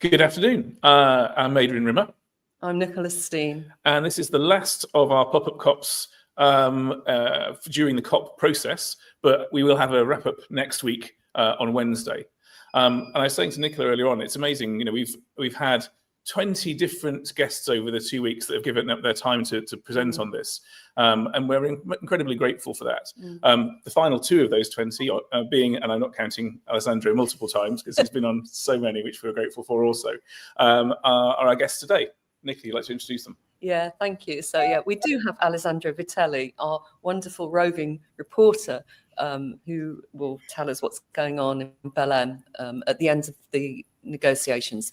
Good afternoon. I'm Adrian Rimmer. I'm Nicola Steen. And this is the last of our pop-up COPs during the COP process, but we will have a wrap-up next week on Wednesday. And I was saying to Nicola earlier on, it's amazing, you know, we've had 20 different guests over the 2 weeks that have given up their time to present on this. And we're incredibly grateful for that. The final two of those 20 being, and I'm not counting Alessandro multiple times because he's been on so many, which we're grateful for also, are our guests today. Nicola, you'd like to introduce them? Yeah, thank you. So yeah, we do have Alessandro Vitelli, our wonderful roving reporter, who will tell us what's going on in Belém at the end of the negotiations.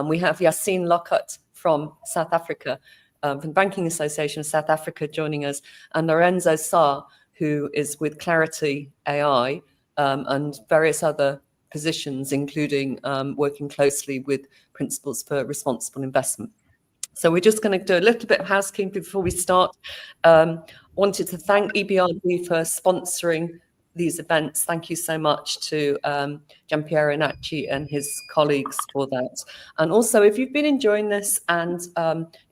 We have Yassine Lockhart from South Africa, from the Banking Association of South Africa joining us, and Lorenzo Sá, who is with Clarity AI and various other positions, including working closely with Principles for Responsible Investment. So we're just going to do a little bit of housekeeping before we start. Wanted to thank EBRD for sponsoring these events. Thank you so much to Giampiero Nacci and his colleagues for that. And also, if you've been enjoying this, and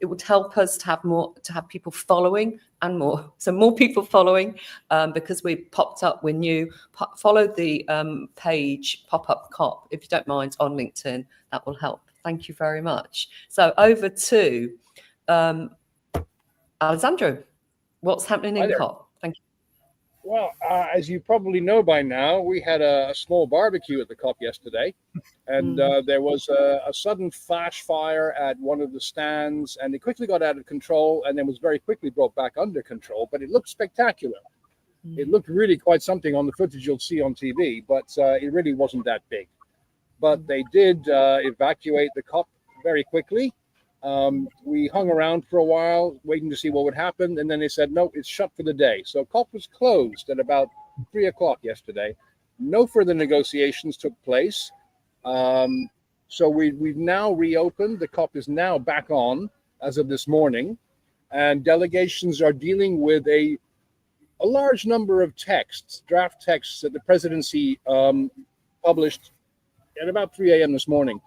it would help us to have people following and more people following, because we popped up, we're new. Follow the page Pop-Up COP, if you don't mind, on LinkedIn. That will help. Thank you very much. So over to Alessandro. What's happening in COP? Thank you. Well, as you probably know by now, we had a small barbecue at the COP yesterday, and there was a sudden flash fire at one of the stands, and it quickly got out of control and then was very quickly brought back under control, but it looked spectacular. It looked really quite something on the footage you'll see on TV, but it really wasn't that big. But they did evacuate the COP very quickly. We hung around for a while, waiting to see what would happen, and then they said, no, it's shut for the day. So COP was closed at about 3 o'clock yesterday. No further negotiations took place. So we've now reopened. The COP is now back on as of this morning, and delegations are dealing with a large number of texts, draft texts that the presidency published at about 3 a.m. this morning.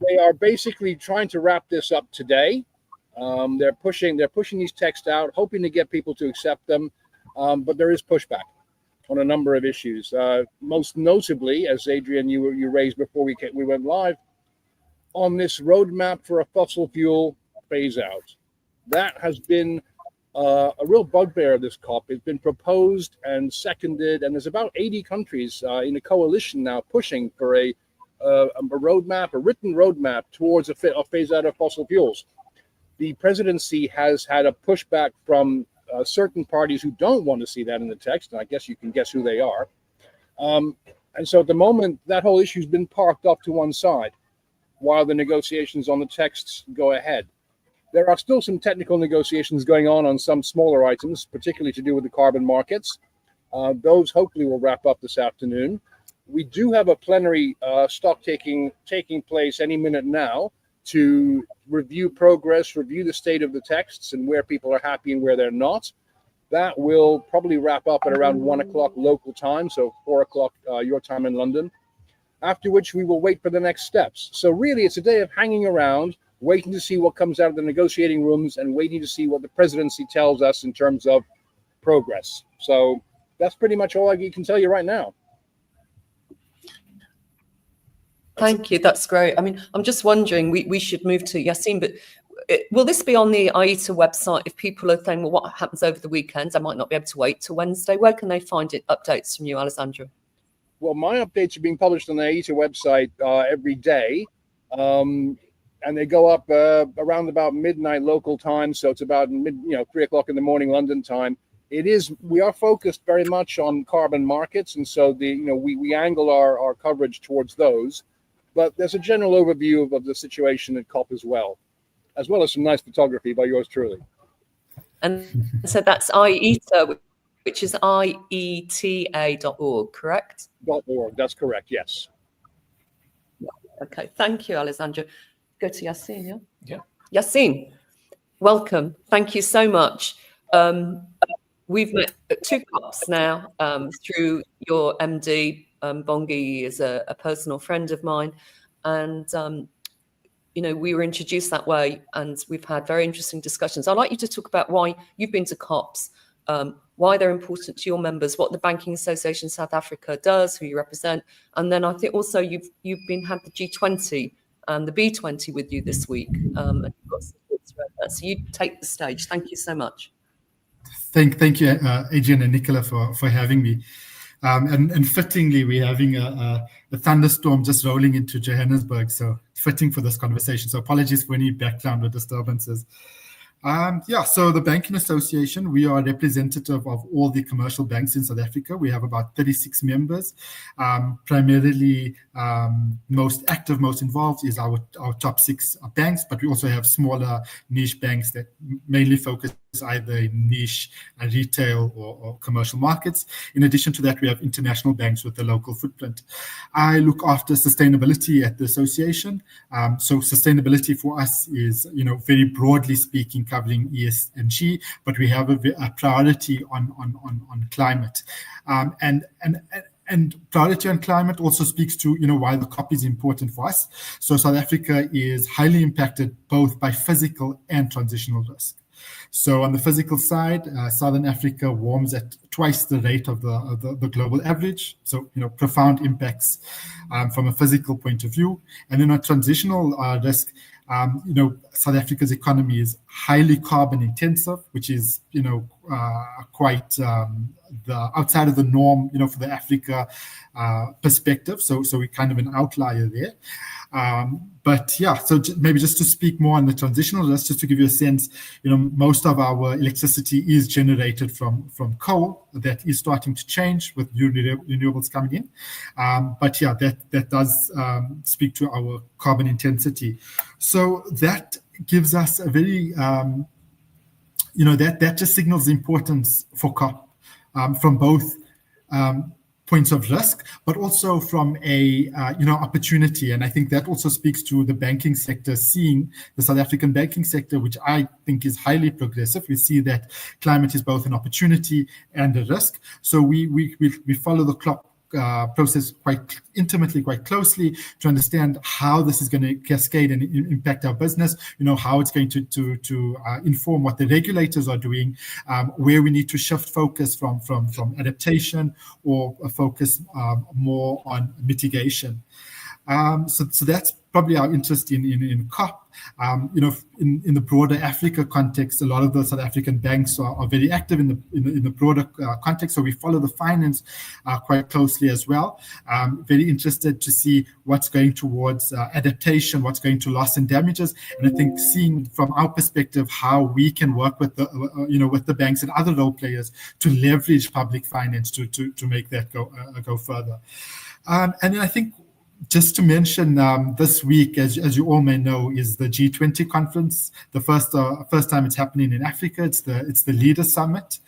They are basically trying to wrap this up today. They're pushing these texts out, hoping to get people to accept them, but there is pushback on a number of issues. Most notably, as Adrian you raised before we went live, on this roadmap for a fossil fuel phase out. That has been a real bugbear of this COP. It's been proposed and seconded, and there's about 80 countries in a coalition now pushing for a roadmap, a written roadmap towards a phase out of fossil fuels. The presidency has had a pushback from certain parties who don't want to see that in the text, and I guess you can guess who they are. And so at the moment, that whole issue has been parked off to one side while the negotiations on the texts go ahead. There are still some technical negotiations going on some smaller items, particularly to do with the carbon markets. Those hopefully will wrap up this afternoon. We do have a plenary stock taking place any minute now to review progress, review the state of the texts and where people are happy and where they're not. That will probably wrap up at around 1 o'clock local time, so 4 o'clock your time in London, after which we will wait for the next steps. So really, it's a day of hanging around, waiting to see what comes out of the negotiating rooms and waiting to see what the presidency tells us in terms of progress. So that's pretty much all I can tell you right now. Thank you. That's great. I mean, I'm just wondering, we should move to Yassine, but will this be on the IETA website? If people are saying, well, what happens over the weekends? I might not be able to wait till Wednesday. Where can they find it? Updates from you, Alessandro? Well, my updates are being published on the IETA website every day. And they go up around about midnight local time. So it's about 3 o'clock in the morning London time. We are focused very much on carbon markets. And so we angle our coverage towards those. But there's a general overview of the situation at COP as well as some nice photography by yours truly. And so that's IETA, which is IETA.org, correct? .org, that's correct, yes. Okay, thank you, Alessandro. Go to Yassine, yeah? Yassine, welcome. Thank you so much. We've met at 2 COPs now through your MD. Bongi is a personal friend of mine. And we were introduced that way, and we've had very interesting discussions. I'd like you to talk about why you've been to COPs, why they're important to your members, what the Banking Association South Africa does, who you represent, and then I think also you've had the G20 and the B20 with you this week, and you've got some thoughts around that. So you take the stage. Thank you so much. Thank you, Adrian and Nicola, for having me. And fittingly, we're having a thunderstorm just rolling into Johannesburg, so fitting for this conversation. So apologies for any background or disturbances. So the Banking Association, we are representative of all the commercial banks in South Africa. We have about 36 members. Primarily, most active, most involved is our top 6 banks, but we also have smaller niche banks that mainly focus either in niche retail or commercial markets. In addition to that, we have international banks with a local footprint. I look after sustainability at the association. So sustainability for us is, very broadly speaking, covering ESG, but we have a priority on climate. And priority on climate also speaks to, why the COP is important for us. So South Africa is highly impacted both by physical and transitional risk. So on the physical side, Southern Africa warms at twice the rate of the global average. So, profound impacts from a physical point of view. And then on transitional risk, South Africa's economy is highly carbon intensive, which is, quite the outside of the norm, for the Africa perspective. So we're kind of an outlier there. So maybe just to speak more on the transitional risk, just to give you a sense, most of our electricity is generated from coal. That is starting to change with new renewables coming in. That does speak to our carbon intensity. So that gives us a very, that just signals the importance for COP from both points of risk, but also from a opportunity. And I think that also speaks to the banking sector, seeing the South African banking sector, which I think is highly progressive. We see that climate is both an opportunity and a risk. So we follow the COP process quite intimately, quite closely, to understand how this is going to cascade and impact our business, how it's going to inform what the regulators are doing, where we need to shift focus from adaptation or focus more on mitigation. So that's probably our interest in COP. In the broader Africa context, a lot of the South African banks are very active in the broader context. So we follow the finance quite closely as well. Very interested to see what's going towards adaptation, what's going to loss and damages, and I think seeing from our perspective how we can work with the banks and other role players to leverage public finance to make that go further. And then I think, just to mention, this week, as you all may know, is the G20 conference. The first time it's happening in Africa. It's the Leader Summit,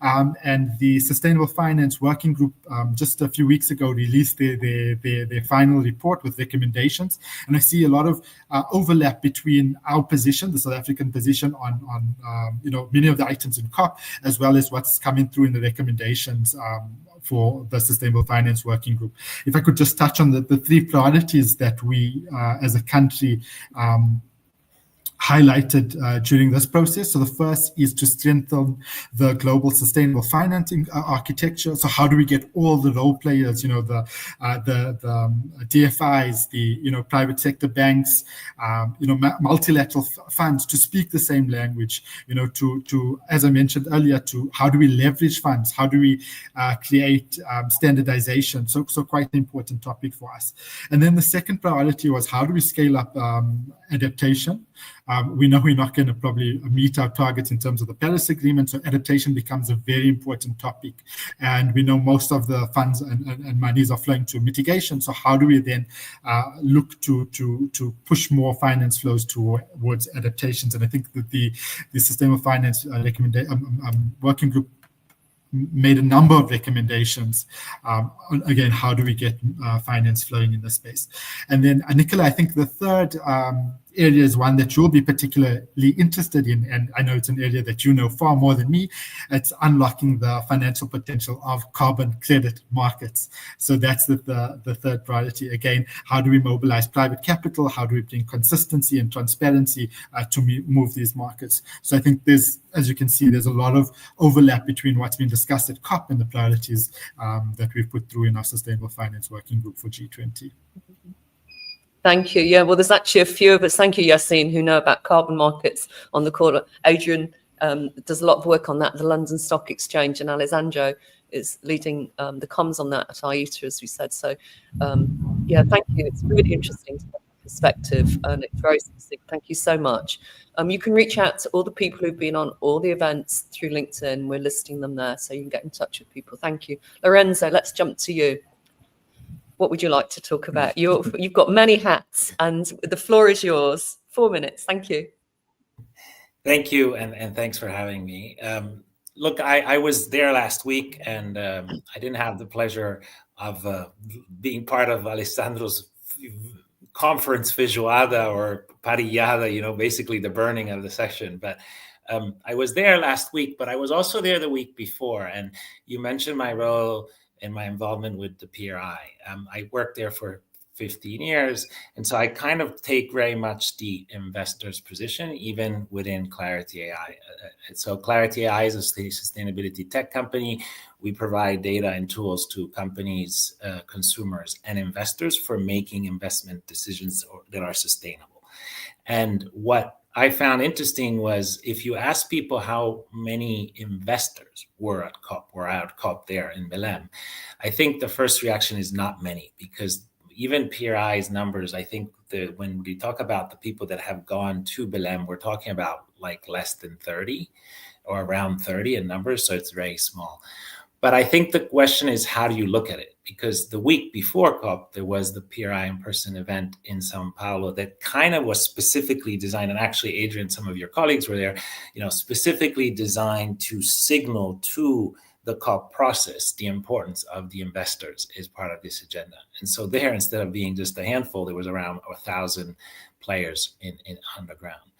and the Sustainable Finance Working Group just a few weeks ago released their final report with recommendations. And I see a lot of overlap between our position, the South African position, on many of the items in COP, as well as what's coming through in the recommendations for the Sustainable Finance Working Group. If I could just touch on the 3 priorities that we as a country highlighted during this process. So the first is to strengthen the global sustainable financing architecture. So how do we get all the role players, the DFIs, the private sector banks, multilateral funds to speak the same language, to as I mentioned earlier, to how do we leverage funds? How do we create standardization? So quite an important topic for us. And then the second priority was how do we scale up adaptation? We know we're not going to probably meet our targets in terms of the Paris Agreement, so adaptation becomes a very important topic. And we know most of the funds and monies are flowing to mitigation. So how do we then look to push more finance flows towards adaptations? And I think that the Sustainable Finance Working Group made a number of recommendations. Again, how do we get finance flowing in this space? And then, Nicola, I think the third area is one that you'll be particularly interested in, and I know it's an area that you know far more than me. It's unlocking the financial potential of carbon credit markets. So that's the third priority. Again, how do we mobilize private capital? How do we bring consistency and transparency to move these markets? So I think there's, as you can see, there's a lot of overlap between what's been discussed at COP and the priorities that we've put through in our Sustainable Finance Working Group for G20. Thank you. Yeah, well, there's actually a few of us, thank you, Yassine, who know about carbon markets on the call. Adrian does a lot of work on that at the London Stock Exchange, and Alessandro is leading the comms on that at IETA, as we said. So, yeah, thank you. It's really interesting perspective, and it's very specific. Thank you so much. You can reach out to all the people who've been on all the events through LinkedIn. We're listing them there, so you can get in touch with people. Thank you. Lorenzo, let's jump to you. What would you like to talk about? You've got many hats, and the floor is yours. 4 minutes. Thank you. Thank you, and thanks for having me. Look, I was there last week, and I didn't have the pleasure of being part of Alessandro's conference feijoada or parrillada, basically the burning of the session. But I was there last week, but I was also there the week before. And you mentioned my role and my involvement with the PRI. I worked there for 15 years. And so I kind of take very much the investor's position, even within Clarity AI. So Clarity AI is a sustainability tech company. We provide data and tools to companies, consumers, and investors for making investment decisions that are sustainable. And what I found interesting was if you ask people how many investors were at COP there in Belém, I think the first reaction is not many, because even PRI's numbers, I think when we talk about the people that have gone to Belém, we're talking about like less than 30 or around 30 in numbers, so it's very small. But I think the question is, how do you look at it? Because the week before COP, there was the PRI in-person event in Sao Paulo that kind of was specifically designed, and actually, Adrian, some of your colleagues were there, specifically designed to signal to the COP process the importance of the investors as part of this agenda. And so there, instead of being just a handful, there was around 1,000 players on the ground.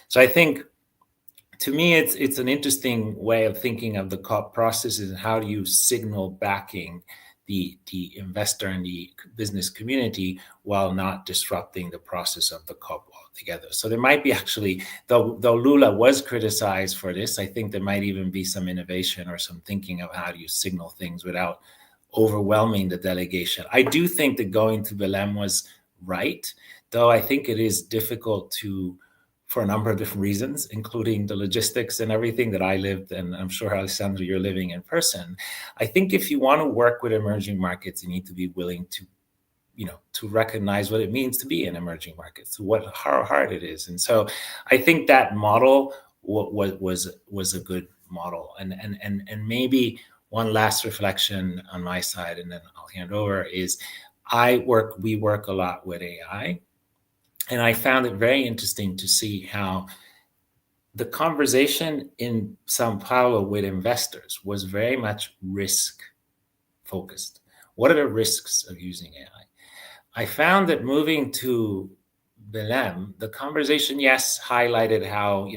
So I think, to me, it's an interesting way of thinking of the COP processes and how do you signal backing the investor and the business community while not disrupting the process of the COP altogether. So there might be actually, though Lula was criticized for this, I think there might even be some innovation or some thinking of how do you signal things without overwhelming the delegation. I do think that going to Belém was right, though I think it is difficult for a number of different reasons, including the logistics and everything that I lived, and I'm sure, Alessandro, you're living in person. I think if you want to work with emerging markets, you need to be willing to, to recognize what it means to be in emerging markets, how hard it is. And so I think that model was a good model. And maybe one last reflection on my side, and then I'll hand over, is we work a lot with AI. And I found it very interesting to see how the conversation in Sao Paulo with investors was very much risk focused. What are the risks of using AI? I found that moving to Belém, the conversation, yes, highlighted how,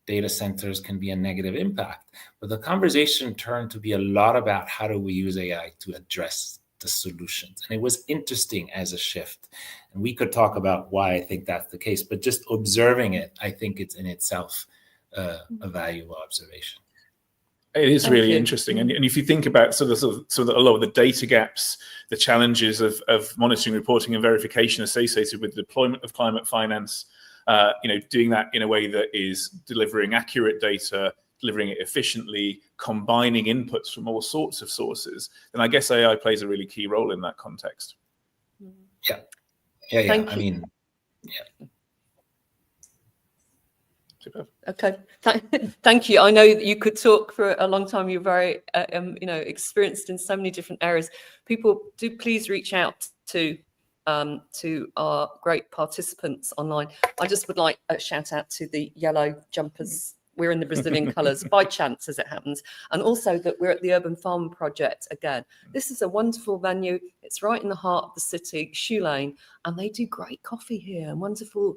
data centers can be a negative impact, but the conversation turned to be a lot about how do we use AI to address the solutions. And it was interesting as a shift. And we could talk about why I think that's the case, but just observing it, I think it's in itself a valuable observation. It is really interesting. And if you think about sort of a lot of the data gaps, the challenges of monitoring, reporting, and verification associated with the deployment of climate finance, doing that in a way that is delivering accurate data, delivering it efficiently, combining inputs from all sorts of sources, then I guess AI plays a really key role in that context. Yeah. Thank you. Superb. Okay. Thank you. I know that you could talk for a long time. You're very, experienced in so many different areas. People, do please reach out to our great participants online. I just would like a shout out to the yellow jumpers we're in the Brazilian colours by chance, as it happens, and also that we're at the Urban Farm Project again. This is a wonderful venue. It's right in the heart of the city, Shoe Lane, and they do great coffee here and wonderful,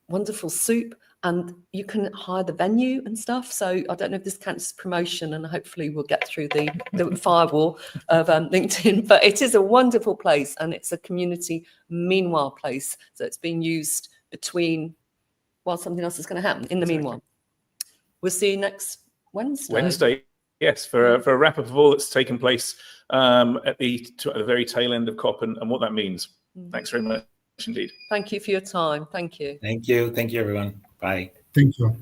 wonderful soup. And you can hire the venue and stuff. So I don't know if this counts as promotion, and hopefully we'll get through the firewall of LinkedIn. But it is a wonderful place, and it's a community meanwhile place. So it's being used between while something else is going to happen in the meanwhile. We'll see you next Wednesday. Wednesday, yes, for a wrap up of all that's taken place at the very tail end of COP and what that means. Thanks very much indeed. Thank you for your time. Thank you. Thank you. Thank you, everyone. Bye. Thank you.